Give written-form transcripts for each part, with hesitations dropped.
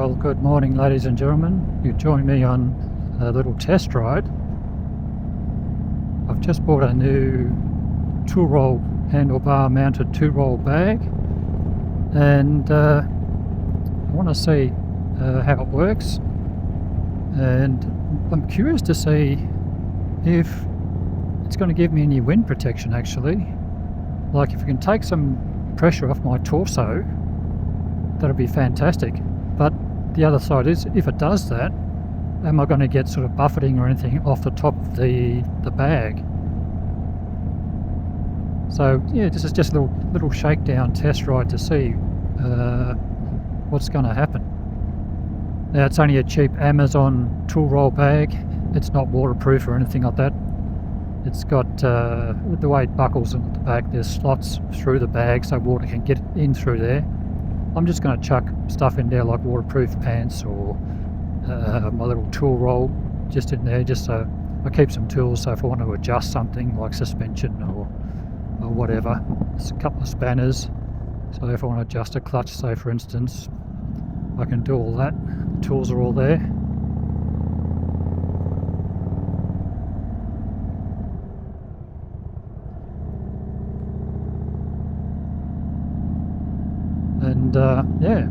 Well, good morning, ladies and gentlemen. You join me on a little test ride. I've just bought a new tool-roll handlebar mounted tool-roll bag, and I want to see how it works, and I'm curious to see if it's going to give me any wind protection actually. Like if it can take some pressure off my torso, that'll be fantastic. But the other side is, if it does that, am I going to get sort of buffeting or anything off the top of the bag? So yeah, this is just a little shakedown test ride to see what's going to happen. Now it's only a cheap Amazon tool roll bag. It's not waterproof or anything like that. It's got the way it buckles in the back, there's slots through the bag so water can get in through there. I'm just going to chuck stuff in there like waterproof pants or my little tool roll just in there, just so I keep some tools, so if I want to adjust something like suspension or whatever. There's a couple of spanners, so if I want to adjust a clutch, say for instance, I can do all that. The tools are all there. And yeah,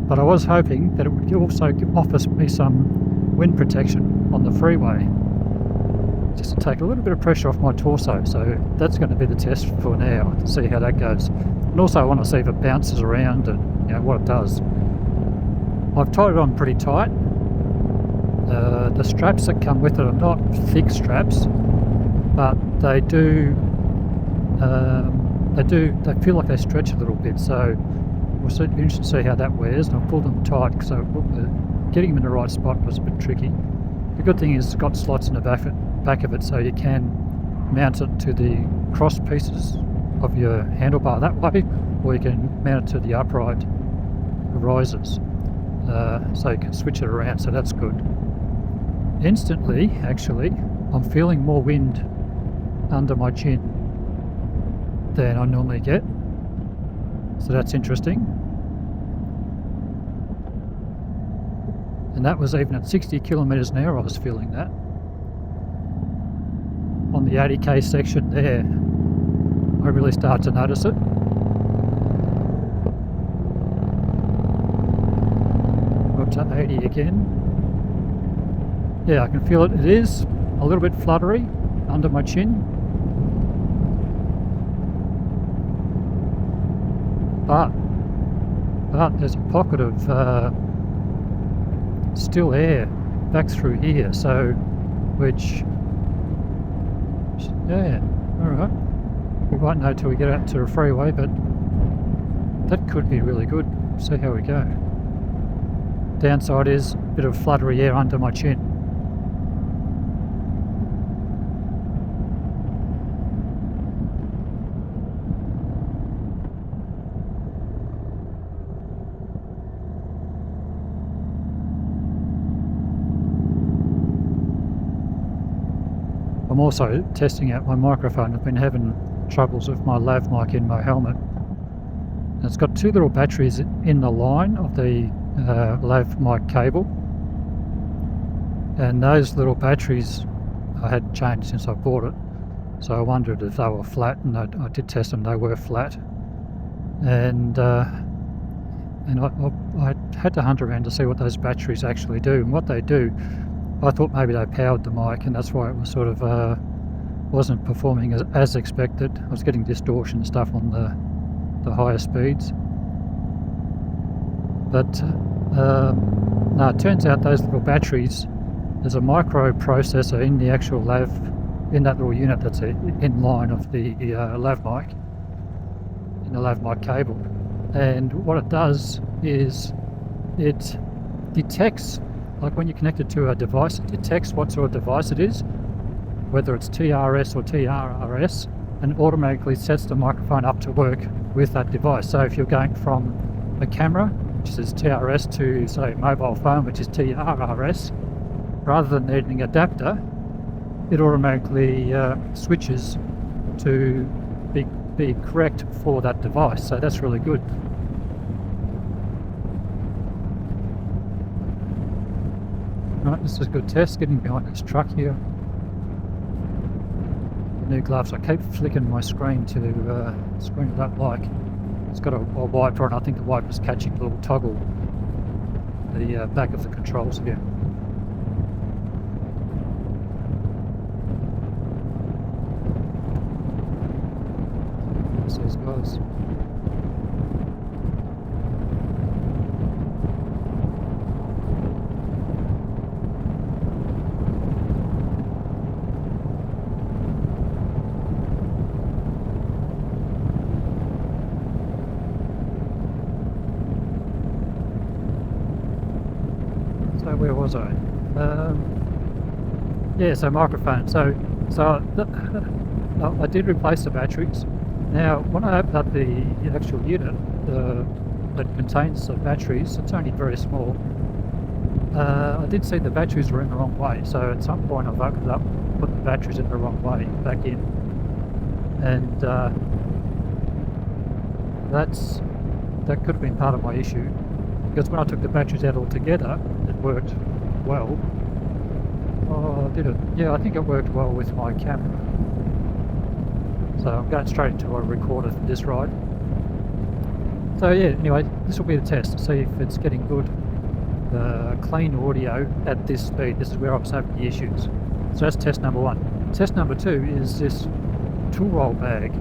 but I was hoping that it would also offer me some wind protection on the freeway, just to take a little bit of pressure off my torso. So that's going to be the test for now, to see how that goes. And also I want to see if it bounces around and what it does. I've tied it on pretty tight. The straps that come with it are not thick straps, but they feel like they stretch a little bit, so we'll be interested to see how that wears. And I'll pull them tight because getting them in the right spot was a bit tricky. The good thing is it's got slots in the back of it, so you can mount it to the cross pieces of your handlebar that way, or you can mount it to the upright risers, so you can switch it around, so that's good. Instantly, actually, I'm feeling more wind under my chin than I normally get, so that's interesting. And that was even at 60 kilometers an hour I was feeling that. On the 80k section there, I really start to notice it. Up to 80 again. Yeah, I can feel it. It is a little bit fluttery under my chin. But there's a pocket of still air back through here, so yeah, alright. We won't know till we get out to the freeway, but that could be really good. See how we go. Downside is a bit of fluttery air under my chin. I'm also testing out my microphone. I've been having troubles with my lav mic in my helmet. And it's got two little batteries in the line of the lav mic cable. And those little batteries I hadn't changed since I bought it. So I wondered if they were flat, and I did test them, they were flat. And I had to hunt around to see what those batteries actually do. And what they do, I thought maybe they powered the mic, and that's why it was sort of wasn't performing as expected. I was getting distortion stuff on the higher speeds. But no, it turns out those little batteries, there's a microprocessor in the actual lav, in that little unit that's in line of the lav mic, in the lav mic cable. And what it does is it detects, like when you connect it to a device, it detects what sort of device it is, whether it's TRS or TRRS, and automatically sets the microphone up to work with that device. So if you're going from a camera, which is TRS, to say mobile phone, which is TRRS, rather than needing an adapter, it automatically switches to be correct for that device. So that's really good. Right, this is a good test, getting behind this truck here. New gloves. I keep flicking my screen to screen I don't like. It's got a wiper on. I think the wiper's catching the little toggle, the back of the controls here. There's these guys. So where was I? Yeah, so microphone. So I did replace the batteries. Now, when I opened up the actual unit that contains the batteries, it's only very small. I did see the batteries were in the wrong way. So at some point I've opened up, put the batteries in the wrong way back in, and that could have been part of my issue. Because when I took the batteries out altogether, it worked well. Oh, did it? Yeah, I think it worked well with my camera. So I'm going straight into a recorder for this ride. So yeah, anyway, this will be the test to see if it's getting good clean audio at this speed. This is where I was having the issues. So that's test number one. Test number two is this tool roll bag.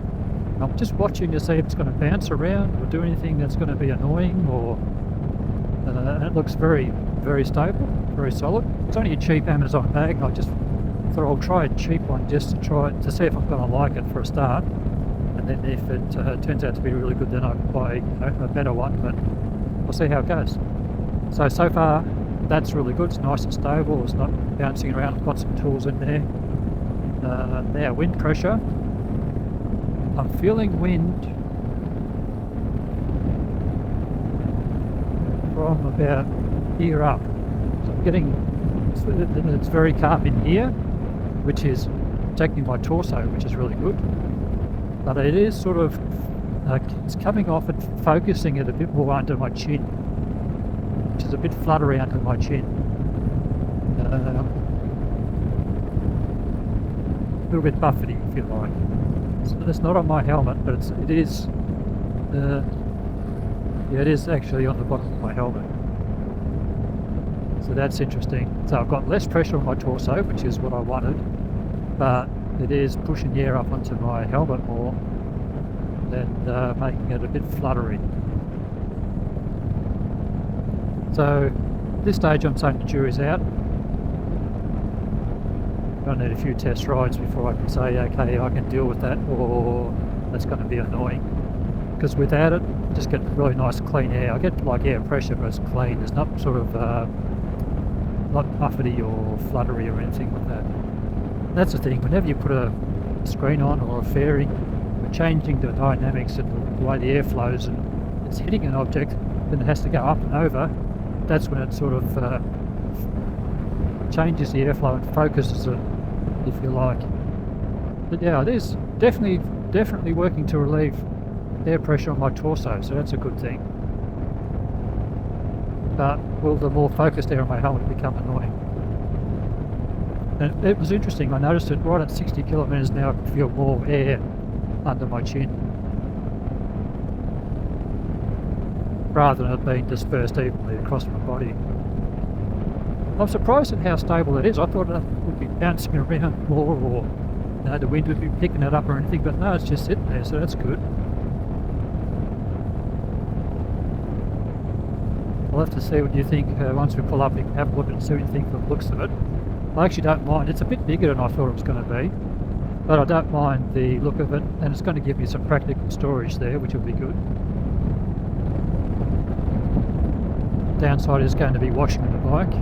I'm just watching to see if it's going to bounce around or do anything that's going to be annoying, or it looks very, very stable, very solid. It's only a cheap Amazon bag, and I just thought I'll try a cheap one just to see if I'm going to like it for a start. And then if it turns out to be really good, then I can buy a better one, but we'll see how it goes. So far, that's really good. It's nice and stable. It's not bouncing around. I've got some tools in there. Now, wind pressure. I'm feeling wind from about here up. So I'm getting, it's very calm in here, which is protecting my torso, which is really good. But it is sort of, it's coming off and focusing it a bit more under my chin, which is a bit fluttery under my chin. A little bit buffety, if you like. It's not on my helmet, but it is actually on the bottom of my helmet. So that's interesting. So I've got less pressure on my torso, which is what I wanted, but it is pushing the air up onto my helmet more and making it a bit fluttery. So at this stage I'm saying the jury's out. I need a few test rides before I can say, okay, I can deal with that, or that's going to be annoying. Because without it, I just get really nice clean air. I get like air pressure, but it's clean. There's not sort of not buffety or fluttery or anything like that. That's the thing. Whenever you put a screen on or a fairing, we're changing the dynamics and the way the air flows, and it's hitting an object, then it has to go up and over. That's when it sort of changes the airflow and focuses it, if you like. But yeah, it is definitely working to relieve air pressure on my torso, so that's a good thing. But will the more focused air on my helmet become annoying? And it was interesting, I noticed it right at 60 kilometers an hour, I could feel more air under my chin, rather than it being dispersed evenly across my body. I'm surprised at how stable it is. I thought it would be bouncing around more, or the wind would be picking it up or anything, but no, it's just sitting there, so that's good. We'll have to see what you think once we pull up. We can have a look and see what you think from the looks of it. I actually don't mind. It's a bit bigger than I thought it was going to be, but I don't mind the look of it, and it's going to give me some practical storage there, which will be good. Downside is going to be washing the bike,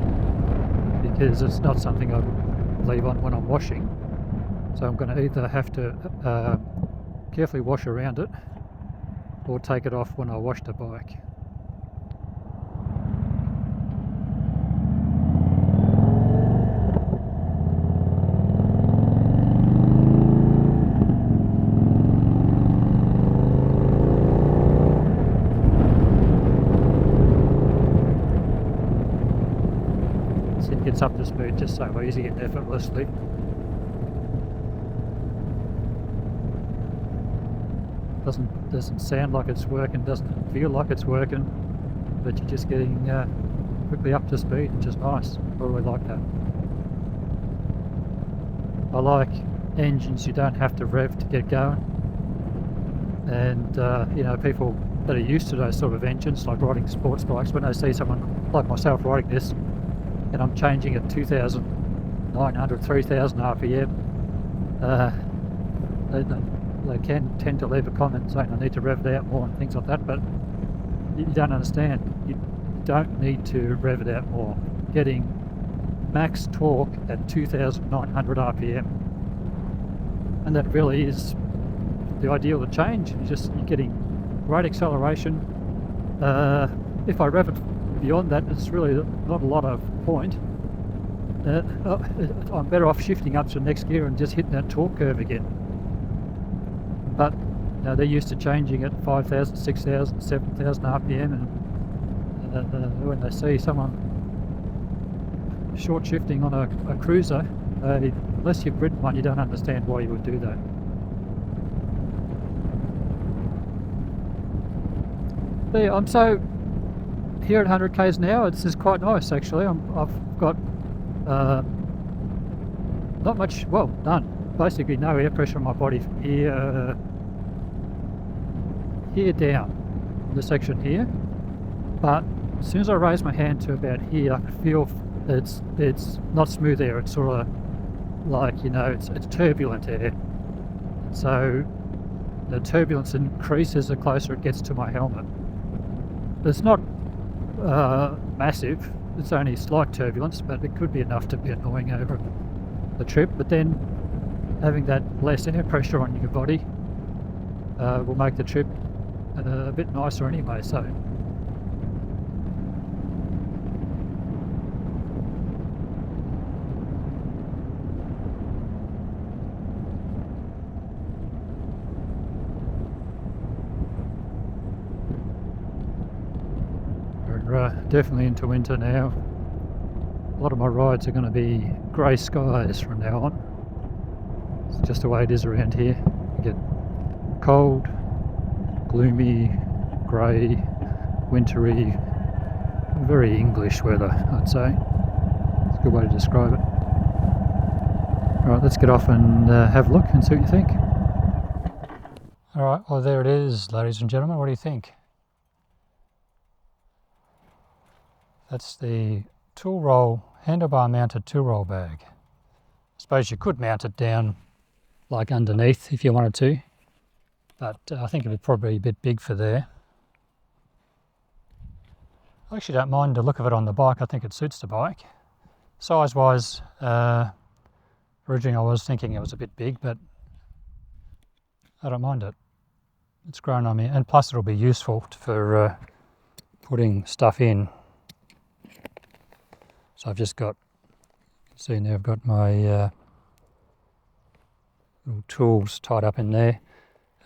because it's not something I would leave on when I'm washing. So I'm going to either have to carefully wash around it, or take it off when I wash the bike. gets up to speed just so easy and effortlessly. Doesn't sound like it's working, doesn't feel like it's working, but you're just getting quickly up to speed, which is nice. I really like that. I like engines you don't have to rev to get going, and you know, people that are used to those sort of engines, like riding sports bikes, when they see someone like myself riding this and I'm changing at 2,900, 3,000 RPM, they can tend to leave a comment saying I need to rev it out more and things like that, but you don't understand. You don't need to rev it out more. Getting max torque at 2,900 RPM, and that really is the ideal to change. You're getting great acceleration. If I rev it beyond that, it's really not a lot of point. I'm better off shifting up to the next gear and just hitting that torque curve again. But you know, they're used to changing at 5,000, 6,000, 7,000 RPM, and when they see someone short shifting on a cruiser, unless you've ridden one, you don't understand why you would do that. But yeah, I'm so here at 100 k's an hour. This is quite nice actually. I've got not much, well, none. Basically no air pressure on my body from here down the section here, but as soon as I raise my hand to about here, I can feel it's not smooth air. It's sort of like, you know, it's turbulent air. So the turbulence increases the closer it gets to my helmet. It's not massive. It's only slight turbulence, but it could be enough to be annoying over the trip. But then having that less air pressure on your body will make the trip a bit nicer anyway. So we're definitely into winter now. A lot of my rides are going to be grey skies from now on. It's just the way it is around here. You get cold, gloomy, grey, wintry, very English weather, I'd say. It's a good way to describe it. Alright, let's get off and have a look and see what you think. Alright, well there it is, ladies and gentlemen. What do you think? That's the tool roll, handlebar mounted tool roll bag. I suppose you could mount it down like underneath if you wanted to, but I think it would probably be a bit big for there. I actually don't mind the look of it on the bike. I think it suits the bike. Size wise, originally I was thinking it was a bit big, but I don't mind it. It's grown on me, and plus it'll be useful for putting stuff in. So I've just got, see now I've got my little tools tied up in there,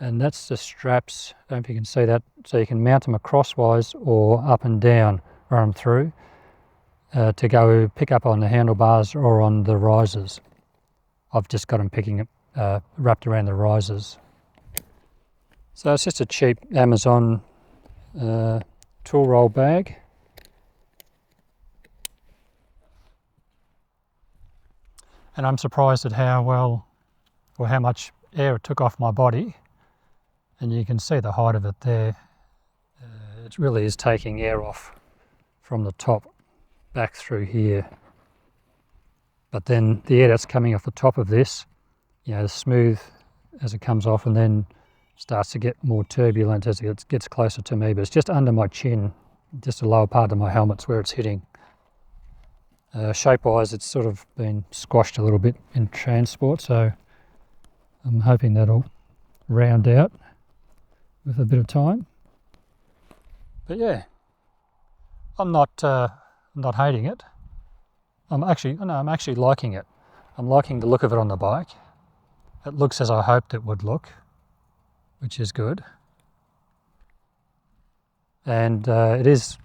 and that's the straps. I don't know if you can see that. So you can mount them crosswise or up and down, run them through to go pick up on the handlebars or on the risers. I've just got them picking up, wrapped around the risers. So it's just a cheap Amazon tool roll bag. And I'm surprised at how well, or how much air it took off my body. And you can see the height of it there. It really is taking air off from the top back through here. But then the air that's coming off the top of this, you know, is smooth as it comes off, and then starts to get more turbulent as it gets closer to me. But it's just under my chin, just the lower part of my helmet's where it's hitting. Shape-wise, it's sort of been squashed a little bit in transport, so I'm hoping that'll round out with a bit of time. But yeah, I'm not hating it. I'm actually liking it. I'm liking the look of it on the bike. It looks as I hoped it would look, which is good. And it is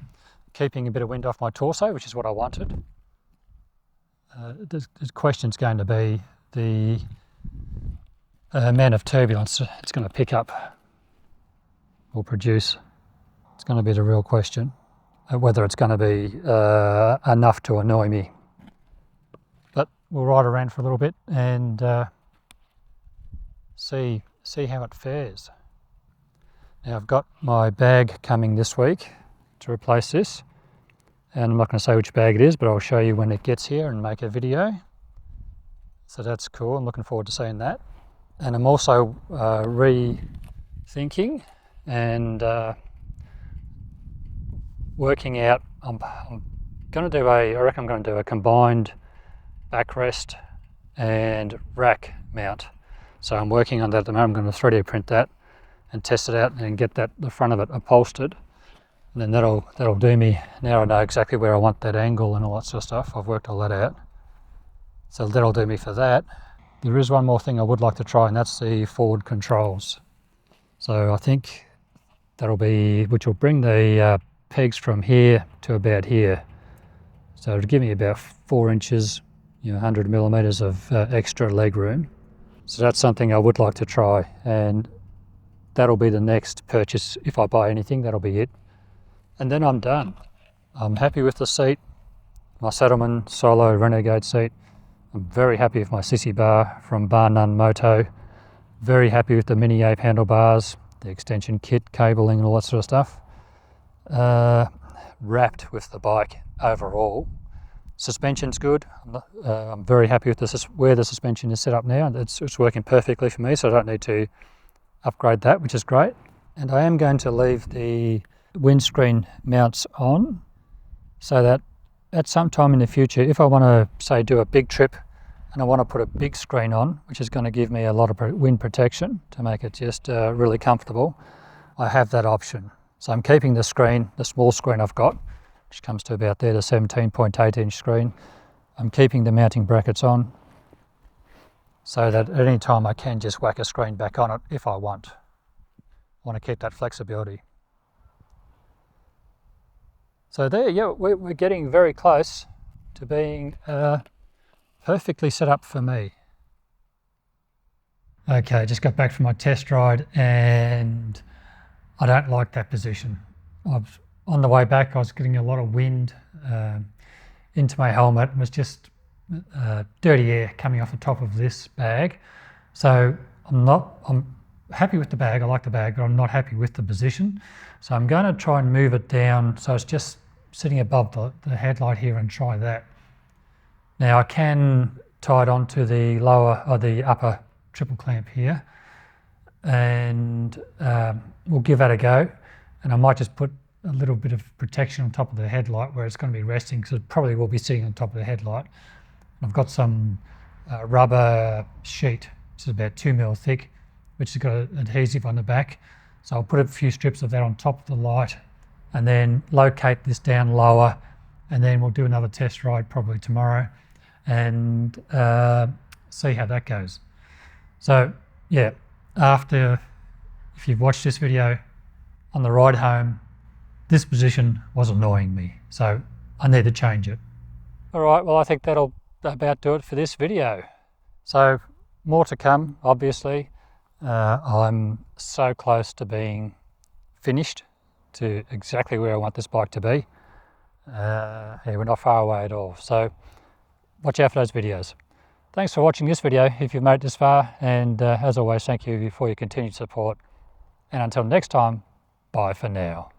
keeping a bit of wind off my torso, which is what I wanted. the question's going to be the amount of turbulence it's going to pick up or produce. It's going to be the real question, whether it's going to be enough to annoy me. But we'll ride around for a little bit and see how it fares. Now I've got my bag coming this week to replace this, and I'm not going to say which bag it is, but I'll show you when it gets here and make a video. So that's cool. I'm looking forward to seeing that. And I'm also rethinking and working out. I'm going to do I reckon I'm going to do a combined backrest and rack mount. So I'm working on that at the moment. I'm going to 3D print that and test it out and get the front of it upholstered. And then that'll do me. Now I know exactly where I want that angle and all that sort of stuff. I've worked all that out. So that'll do me for that. There is one more thing I would like to try, and that's the forward controls. So I think that'll be, which will bring the pegs from here to about here. So it'll give me about 4 inches, 100 millimeters of extra leg room. So that's something I would like to try, and that'll be the next purchase. If I buy anything, that'll be it. And then I'm done. I'm happy with the seat, my Saddleman Solo Renegade seat. I'm very happy with my sissy bar from Bar None Moto. Very happy with the Mini Ape handlebars, the extension kit, cabling and all that sort of stuff. Wrapped with the bike overall. Suspension's good. I'm very happy with where the suspension is set up now. It's working perfectly for me, so I don't need to upgrade that, which is great. And I am going to leave the windscreen mounts on so that at some time in the future, if I want to, say, do a big trip and I want to put a big screen on, which is going to give me a lot of wind protection to make it just really comfortable, I have that option. So I'm keeping the screen, the small screen I've got, which comes to about there, the 17.8 inch screen. I'm keeping the mounting brackets on so that at any time I can just whack a screen back on it if I want. I want to keep that flexibility. So there, yeah, we're getting very close to being perfectly set up for me. Okay, just got back from my test ride and I don't like that position. On the way back I was getting a lot of wind into my helmet. It was just dirty air coming off the top of this bag. So I'm happy with the bag, I like the bag, but I'm not happy with the position. So I'm going to try and move it down so it's just sitting above the headlight here and try that. Now I can tie it onto the lower or the upper triple clamp here, and we'll give that a go. And I might just put a little bit of protection on top of the headlight where it's going to be resting, because it probably will be sitting on top of the headlight. I've got some rubber sheet, which is about 2 mil thick, which has got an adhesive on the back. So I'll put a few strips of that on top of the light and then locate this down lower, and then we'll do another test ride probably tomorrow and see how that goes. So yeah, if you've watched this video, on the ride home, this position was annoying me, so I need to change it. All right, well I think that'll about do it for this video. So more to come, obviously. I'm so close to being finished to exactly where I want this bike to be. Yeah, we're not far away at all, so watch out for those videos. Thanks for watching this video if you've made it this far, and as always, thank you for your continued support. And until next time, bye for now.